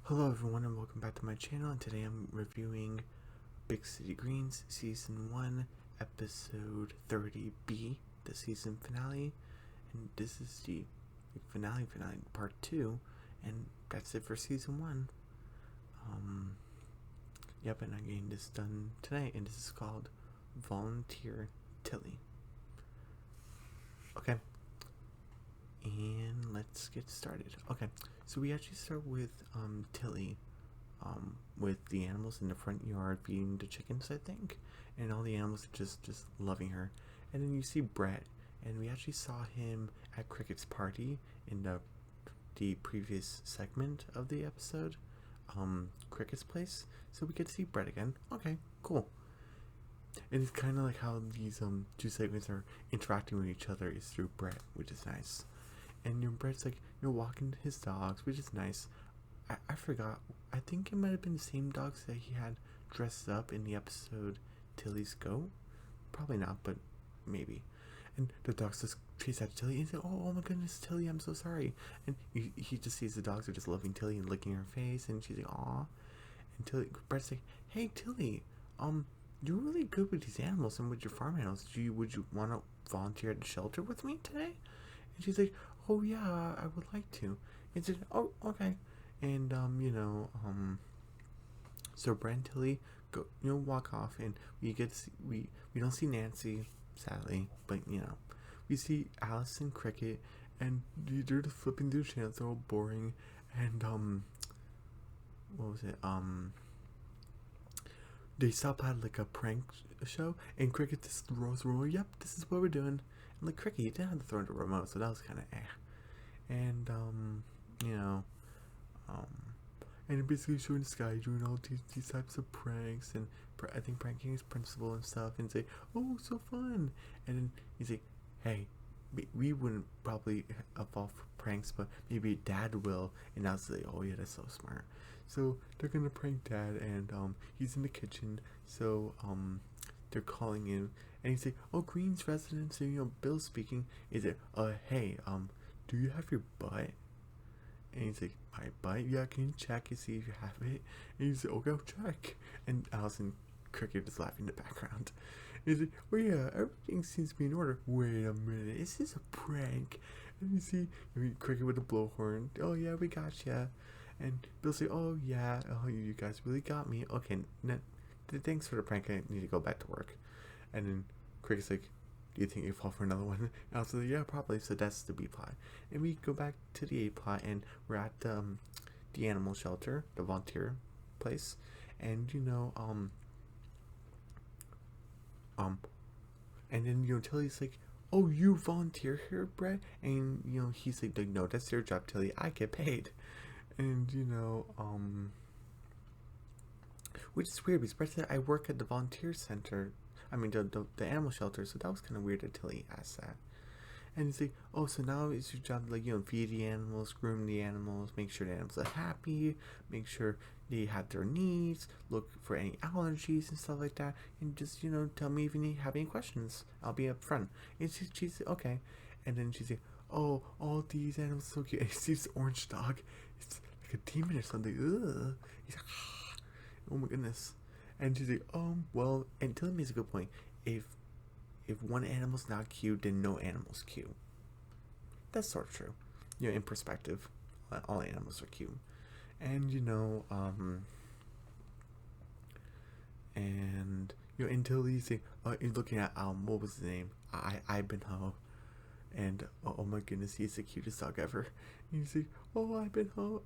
Hello everyone and welcome back to my channel, and today I'm reviewing Big City Greens Season 1 Episode 30B, the season finale, and this is the finale part 2, and that's it for Season 1. Yep, and I'm getting this done today, and this is called Volunteer Tilly. Okay, and let's get started. Okay, so we actually start with Tilly, with the animals in the front yard feeding the chickens, I think, and all the animals are just loving her. And then you see Brett, and we actually saw him at Cricket's party in the previous segment of the episode, Cricket's place. So we get to see Brett again. Okay, cool. And it's kind of like how these two segments are interacting with each other is through Brett, which is nice. And Brett's like, walking his dogs, which is nice. I forgot. I think it might have been the same dogs that he had dressed up in the episode Tilly's Goat. Probably not, but maybe. And the dogs just chase after Tilly and say, oh my goodness, Tilly, I'm so sorry. And he just sees the dogs are just loving Tilly and licking her face, and she's like, aw. And Tilly, Brett's like, hey Tilly, you're really good with these animals and with your farm animals. Would you want to volunteer at the shelter with me today? And she's like, oh yeah, I would like to. And said, oh, okay. And so Brett and Tilly go, walk off, and we get to see, we don't see Nancy, sadly, but we see Alice and Cricket, and they're just flipping through channels. They're all boring, and what was it? They stop at like a prank show, and Cricket just throws the remote. Yep, this is what we're doing. And like, Cricket, you didn't have to throw the remote, so that was kind of And you know, and basically showing this guy doing all these types of pranks, and I think pranking his principal and stuff, and say, oh, so fun. And then he's like, hey, we wouldn't probably fall for pranks, but maybe Dad will. And I was like, oh yeah, that's so smart. So they're gonna prank Dad, and he's in the kitchen, so they're calling in, and he's like, oh, Green's residence, and Bill's speaking. Is it, hey, do you have your butt? And he's like, my butt? Yeah, can you check and see if you have it? And he's like, okay, I'll check. And Allison Cricket is laughing in the background. And he's like, oh yeah, everything seems to be in order. Wait a minute, is this a prank? And you see Cricket with the blowhorn. Oh yeah, we got ya. And Bill's like, oh yeah, oh you guys really got me. Okay, thanks for the prank. I need to go back to work. And then Cricket's like, do you think you fall for another one? And I was like, yeah, probably. So that's the B plot. And we go back to the A plot, and we're at the animal shelter, the volunteer place. And and then Tilly's like, oh, you volunteer here, Brett? And he's like, no, that's your job, Tilly. I get paid. And which is weird because Brett said, I work at the volunteer center. I mean, the animal shelter. So that was kind of weird until he asked that. And he's like, oh, so now it's your job to, like, feed the animals, groom the animals, make sure the animals are happy, make sure they have their needs, look for any allergies and stuff like that, and just, tell me if you have any questions. I'll be up front. And she's like, okay. And then she's like, oh, all these animals are so cute. And he sees this orange dog. It's like a demon or something. Ugh. He's like, oh my goodness. And she's like, well, and Tilly makes a good point. If one animal's not cute, then no animal's cute. That's sort of true. In perspective, all animals are cute. And and until he's looking at what was his name? Ivanhoe. And oh my goodness, he's the cutest dog ever. And he's like, oh, Ivanhoe,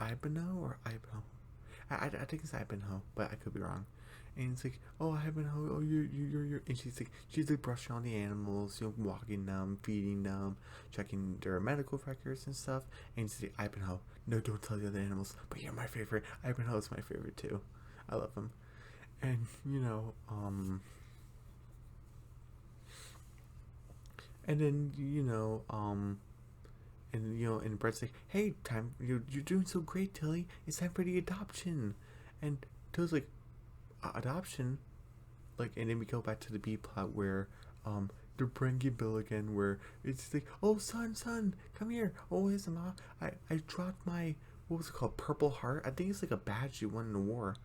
Ivanhoe or Ivanhoe? I think it's Ivanhoe, but I could be wrong. And it's like, oh, Ivanhoe, oh, you're, and she's like brushing on the animals, walking them, feeding them, checking their medical records and stuff. And she's like, Ivanhoe, no, don't tell the other animals, but you're my favorite. Ivanhoe's my favorite too. I love him. And and then and Brett's like, hey, you're doing so great, Tilly. It's time for the adoption. And Tilly's like, adoption? Like, and then we go back to the B plot where they're pranking Bill again, where it's like, oh, son, come here. Oh, here's mom. I dropped my what was it called? Purple Heart. I think it's like a badge she won in the war.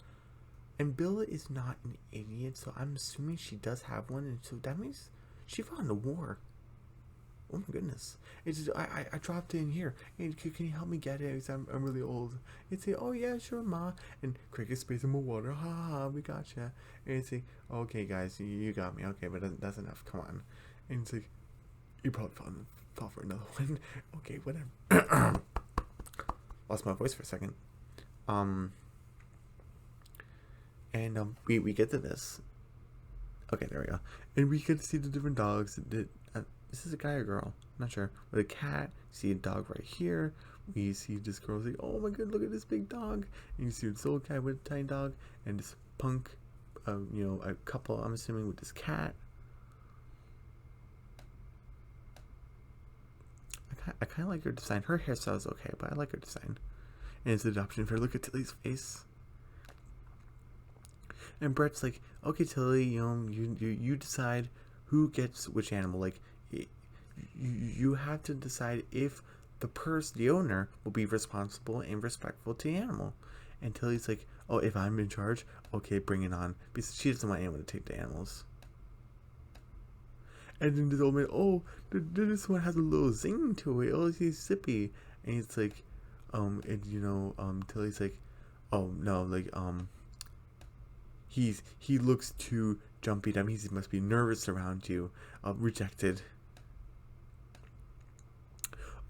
And Billa is not an idiot, so I'm assuming she does have one, and so that means she fought in the war. Oh my goodness! It's just, I dropped it in here. Hey, can you help me get it? Because I'm really old. It's like, oh yeah, sure, ma. And Cricket sprays some more water. Ha ha, we gotcha. And it's like, okay, guys, you got me. Okay, but that's enough. Come on. And it's like, you probably fall for another one. Okay, whatever. Lost my voice for a second. We get to this. Okay, there we go. And we get to see the different dogs. This is a guy or girl? I'm not sure. With a cat. See a dog right here. We see this girl like, oh my god, look at this big dog. And you see this old guy with a tiny dog, and this punk, a couple, I'm assuming, with this cat. I kind of like her design. Her hairstyle is okay, but I like her design. And it's adoption fair. Look at Tilly's face. And Brett's like, okay, Tilly, you decide who gets which animal. Like, you have to decide if the owner, will be responsible and respectful to the animal. And Tilly's like, oh, if I'm in charge, okay, bring it on. Because she doesn't want anyone to take the animals. And then this old man, oh, this one has a little zing to it. Oh, he's sippy. And he's like, Tilly's like, oh, no, like, he looks too jumpy. That means he must be nervous around you. Rejected.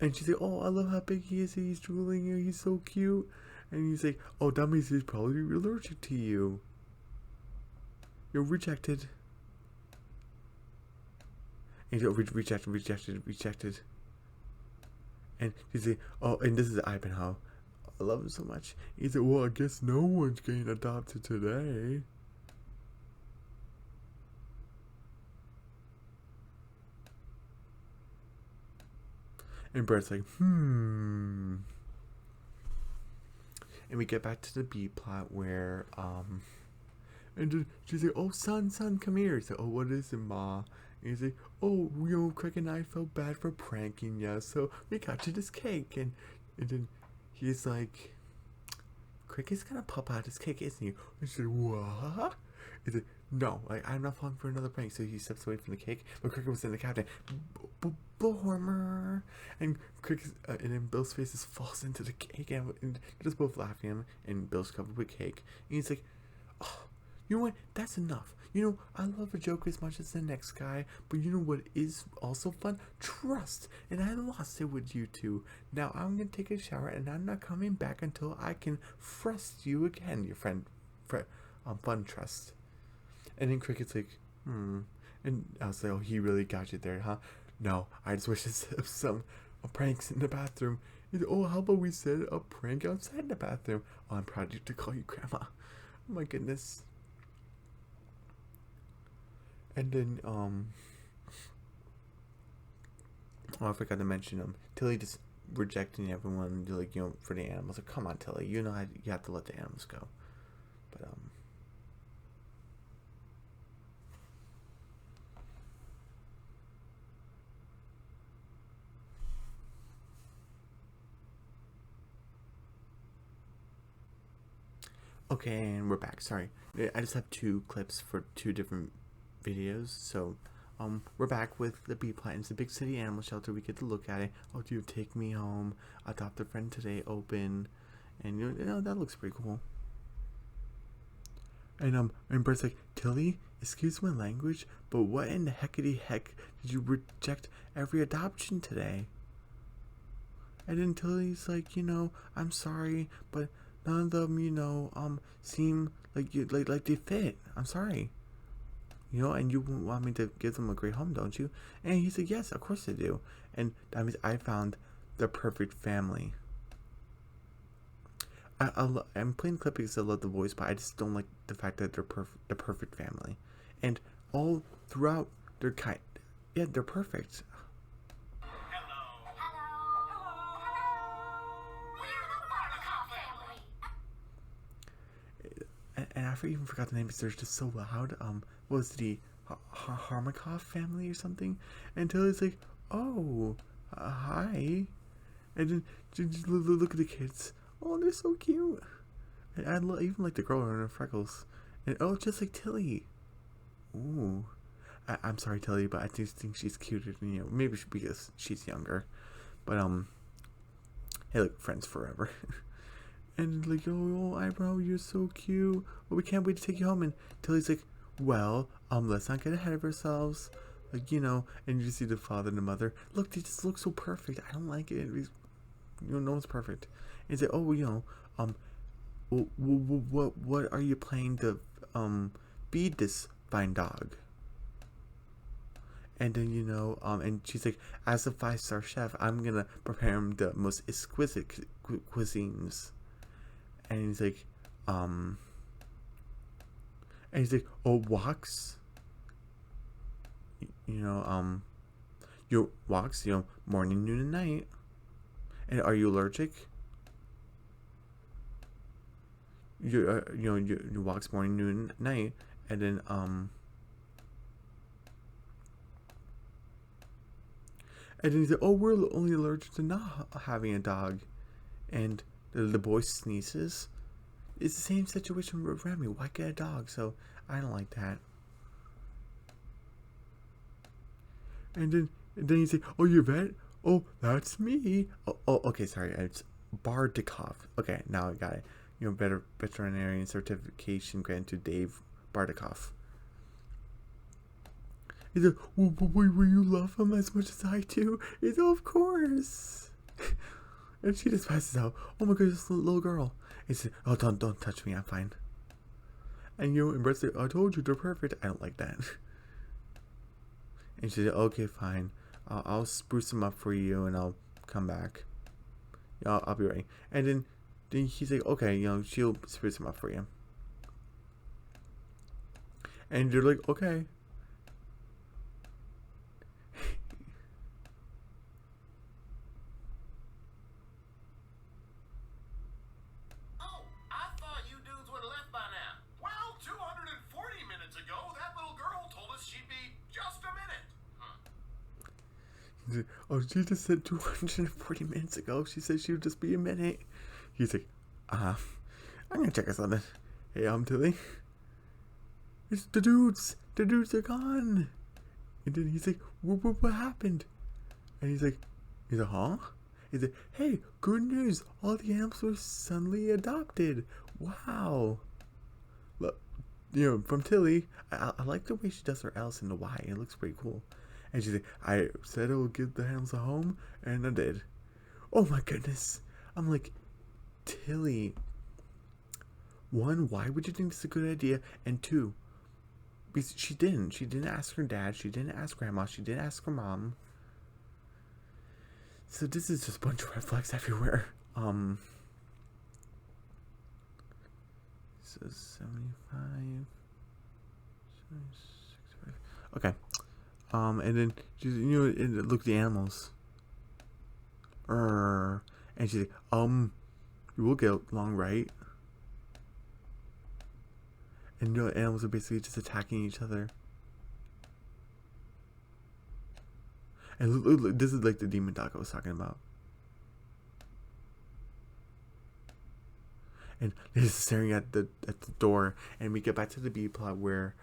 And she's like, oh, I love how big he is. He's drooling you. He's so cute. And he's like, oh, that means he's probably allergic to you. You're rejected. And he's like, rejected. And he's like, oh, and this is Ivanhoe. I love him so much. He's like, well, I guess no one's getting adopted today. And Bert's like, And we get back to the B plot where, and then she's like, oh, son, come here. He's like, oh, what is it, ma? And he's like, oh, Craig and I felt bad for pranking you, so we got you this cake. And then he's like, Cricket's gonna pop out his cake, isn't he? And she's like, what? He's like, no, I'm not falling for another prank. So he steps away from the cake, but Cricket was in the cabinet. Bullhormer. And Cricket, and then Bill's face just falls into the cake, and they're just both laughing at him, and Bill's covered with cake. And he's like, oh, you know what? That's enough. I love a joke as much as the next guy, but you know what is also fun? Trust. And I lost it with you two. Now I'm gonna take a shower, and I'm not coming back until I can trust you again, your friend, Fun Trust. And then Cricket's like, And I was like, oh, he really got you there, huh? No, I just wish there's some pranks in the bathroom. He's like, oh, how about we set a prank outside the bathroom? Oh, I'm proud to call you Grandma. Oh my goodness. And then, I forgot to mention Tilly just rejecting everyone, like, for the animals. Like, come on, Tilly, you have to let the animals go. But, okay, and we're back. Sorry. I just have 2 clips for 2 different videos. So, we're back with the B plot. It's a big city animal shelter. We get to look at it. Oh, do you take me home? Adopt a friend today. Open. And, that looks pretty cool. And Bert's like, Tilly, excuse my language, but what in the heckity heck did you reject every adoption today? And then Tilly's like, I'm sorry, but none of them, seem like they fit. I'm sorry. And you want me to give them a great home, don't you? And he said, yes, of course I do. And that means I found the perfect family. I'm playing the clip because I love the voice, but I just don't like the fact that they're the perfect family. And all throughout, they're they're perfect. And I even forgot the name because they're just so loud. What was the Harmakov family or something? And Tilly's like, oh, hi. And then just look at the kids. Oh, they're so cute. And even like the girl in her freckles. And oh, just like Tilly. Ooh. I'm sorry, Tilly, but I just think she's cuter than you. Maybe because she's younger. But, hey, look, friends forever. And like, oh, eyebrow, you're so cute. Well, we can't wait to take you home. And Tilly's like, well, let's not get ahead of ourselves. Like, and you see the father and the mother. Look, they just look so perfect. I don't like it. No one's perfect. And say, oh, what are you planning to feed this fine dog? And then and she's like, as a 5-star chef, I'm gonna prepare him the most exquisite cuisines. And he's like, oh, walks, your walks, morning, noon, and night. And are you allergic? Your walks morning, noon, and night. And then and then he said, oh, we're only allergic to not having a dog. And the boy sneezes. It's the same situation with Remy. Why get a dog? So I don't like that. And then he said, oh, you're vet? Oh, that's me. Oh, okay, sorry. It's Bardakov. Okay, now I got it. Better veterinarian certification granted to Dave Bardakov. He's like, oh, will you love him as much as I do? He's like, of course. And she just passes out. Oh my goodness, little girl. He said, oh, don't touch me. I'm fine. And and Brett's like, I told you they're perfect. I don't like that. And she said, okay, fine. I'll spruce them up for you, and I'll come back. I'll be ready. And then he's like, okay, she'll spruce them up for you. And you're like, okay. Oh, she just said 240 minutes ago. She said she would just be a minute. He's like, I'm gonna check us something. Hey, I'm Tilly. It's the dudes. The dudes are gone. And then he's like, what happened? And he's like, huh? He's like, hey, good news. All the animals were suddenly adopted. Wow. Look, from Tilly. I like the way she does her L's and the Y. It looks pretty cool. And she's like, I said I would give the animals a home, and I did. Oh my goodness. I'm like, Tilly, one, why would you think this is a good idea? And two, because she didn't ask her dad, she didn't ask grandma, she didn't ask her mom. So this is just a bunch of red flags everywhere. So 75, 65. Okay. And then and look, the animals. And she's like, we'll get along, right? And animals are basically just attacking each other. And look, this is like the demon dog I was talking about. And they're just staring at the door, and we get back to the B plot where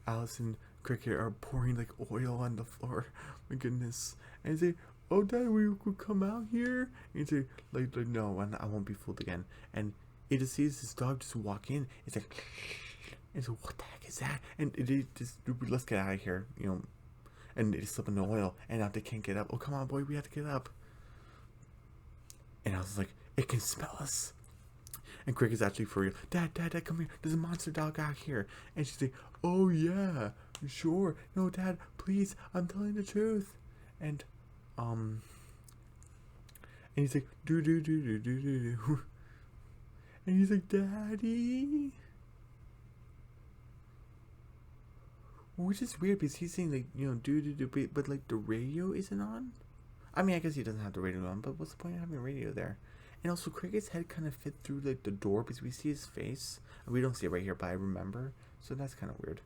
Alice and Cricket are pouring like oil on the floor. My goodness. And they say, oh, Dad, we could come out here. And say, like no, I won't be fooled again. And it just sees this dog just walk in. It's like, and so what the heck is that? And it just, let's get out of here, And they just slip in the oil, and now they can't get up. Oh, come on, boy, we have to get up. And I was like, it can smell us. And Cricket's actually for real. Dad, come here. There's a monster dog out here. And she's like, oh yeah, sure. No, Dad, please, I'm telling the truth. And he's like, do. And he's like, Daddy. Which is weird because he's saying like, do, but like the radio isn't on. I mean, I guess he doesn't have the radio on, but what's the point of having a radio there? And also, Cricket's head kind of fit through like the door because we see his face. We don't see it right here, but I remember. So that's kind of weird.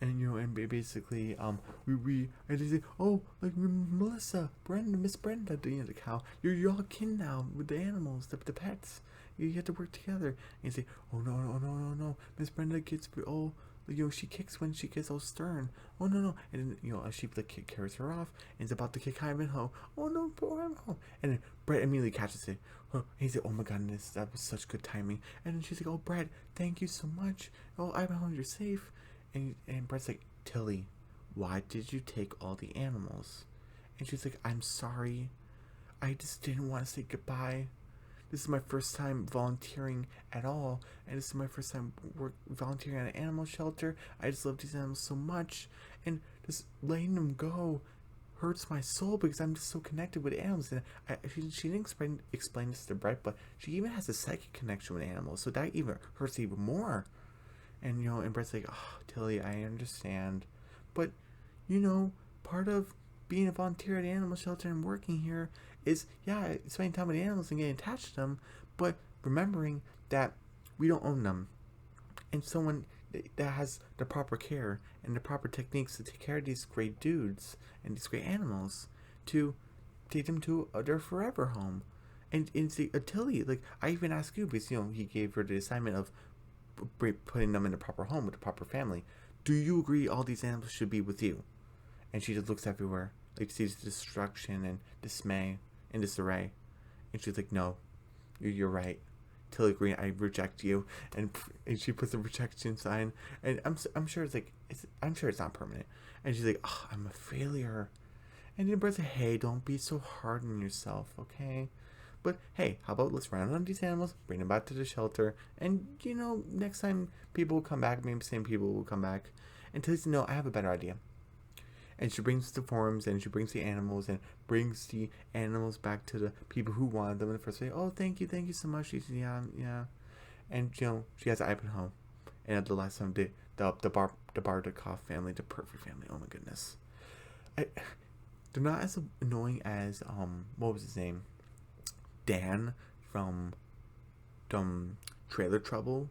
and and basically we and they say, oh, like Melissa, Brenda, Miss Brenda, the cow, you're all kin now with the animals, the pets. You have to work together. And you say, oh no, Miss Brenda gets she kicks when she gets all stern. Oh no. And then a sheep like carries her off and is about to kick Ivanhoe. Oh no, poor Ivanhoe. And then Brett immediately catches it. He's like, oh my goodness, that was such good timing. And then she's like, oh Brett, thank you so much. Oh Ivanhoe, you're safe. And Brett's like, Tilly, why did you take all the animals? And she's like, I'm sorry. I just didn't want to say goodbye. This is my first time volunteering at all, and this is my first time volunteering at an animal shelter. I just love these animals so much, and just letting them go hurts my soul because I'm just so connected with animals. And she didn't explain this to Brett, but she even has a psychic connection with animals, so that even hurts even more. And and Brett's like, oh, Tilly, I understand, but part of being a volunteer at an animal shelter and working here is, spending time with animals and getting attached to them, but remembering that we don't own them. And someone that has the proper care and the proper techniques to take care of these great dudes and these great animals to take them to their forever home. And see, Tilly, like, I even asked you because, he gave her the assignment of putting them in the proper home with the proper family. Do you agree all these animals should be with you? And she just looks everywhere, like sees destruction and dismay and disarray. And she's like, no, you're right. Tilly Green, I reject you. And she puts a rejection sign. And I'm sure I'm sure it's not permanent. And she's like, oh, I'm a failure. And then Brett's like, hey, don't be so hard on yourself, okay? But hey, how about let's round on these animals, bring them back to the shelter, and next time people will come back, maybe the same people will come back. And Tilly's like, no, I have a better idea. And she brings the forms and she brings the animals and brings the animals back to the people who wanted them in the first place. Oh, thank you so much. She's yeah. And she has Ivanhoe. And at the last time, the Bardakov family, the perfect family. Oh my goodness. They're not as annoying as what was his name? Dan from Trailer Trouble.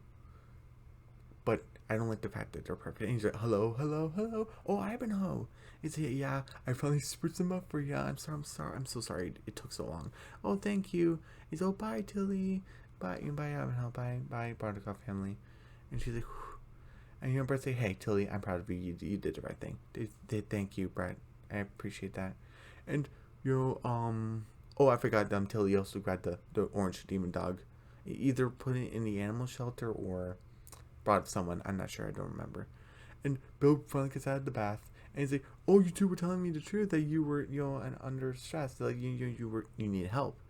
But I don't like the fact that they're perfect. And he's like, hello. Oh, Ivanhoe. He's like, yeah, I finally spruced them up for you. I'm sorry. I'm so sorry it took so long. Oh, thank you. He's, oh, bye, Tilly. Bye, Ivanhoe. Bye, Bardakov family. And she's like, whew. And Brett say, hey, Tilly, I'm proud of you. You did the right thing. Thank you, Brett. I appreciate that. And, oh, I forgot Tilly also grabbed the orange demon dog. Either put it in the animal shelter or brought someone. I'm not sure. I don't remember. And Bill finally gets out of the bath, and he's like, "Oh, you two were telling me the truth that you were, under stress. Like you need help."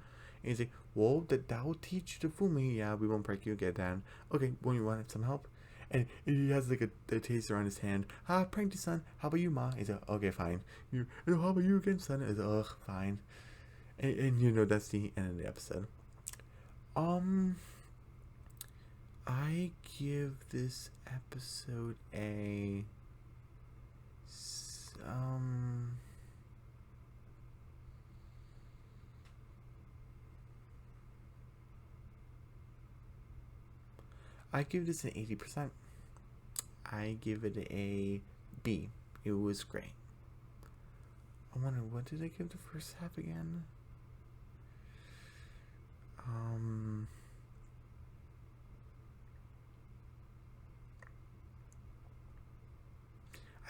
And he's like, "Well, that will teach you to fool me. Yeah, we won't break you. Get down. Okay, well, you want some help?" And he has like a taser on his hand. Pranked you, son. How about you, ma? He's like, okay, fine. How about you again, son? He's like, ugh, fine. And that's the end of the episode. I give this episode a I give this an 80%. I give it a B. It was great. I wonder, what did I give the first half again?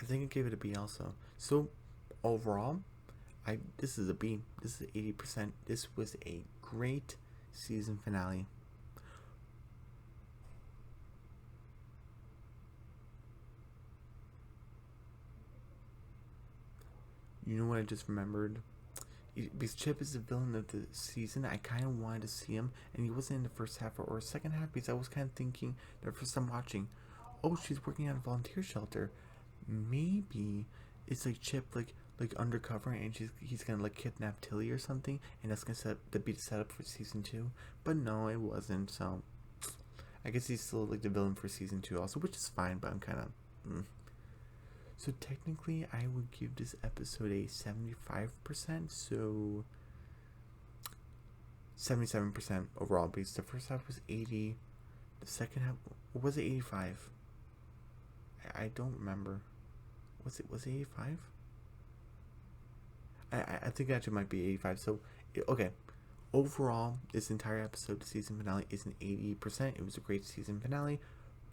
I think I gave it a B also. So overall, this is a B. This is 80%. This was a great season finale. You know what I just remembered? Because Chip is the villain of the season, I kind of wanted to see him, and he wasn't in the first half or second half, because I was kind of thinking, the first time watching, oh, she's working at a volunteer shelter. Maybe it's like Chip, like undercover, and he's gonna like kidnap Tilly or something, and that's gonna be the setup for season 2. But no, it wasn't. So I guess he's still like the villain for season 2 also, which is fine. But I'm kind of. So technically, I would give this episode a 75%. So 77% overall, because the first half was 80, the second half was it 85? I don't remember. Was it 85? I think it actually might be 85. So, okay. Overall, this entire episode, the season finale, is an 80%. It was a great season finale.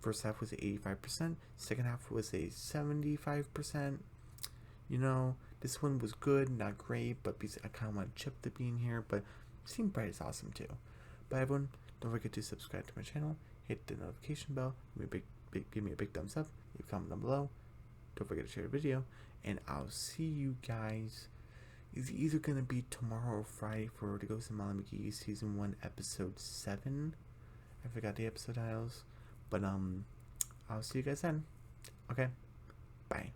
First half was 85%. Second half was a 75%. You know, this one was good, not great, but I kind of want Chip to be in here. But Seeing Bright is awesome too. But everyone, don't forget to subscribe to my channel, hit the notification bell, give me a big thumbs up, leave a comment down below. Don't forget to share the video, and I'll see you guys. It's either gonna be tomorrow or Friday for The Ghost of Molly McGee Season 1 Episode 7. I forgot the episode titles. But I'll see you guys then. Okay? Bye.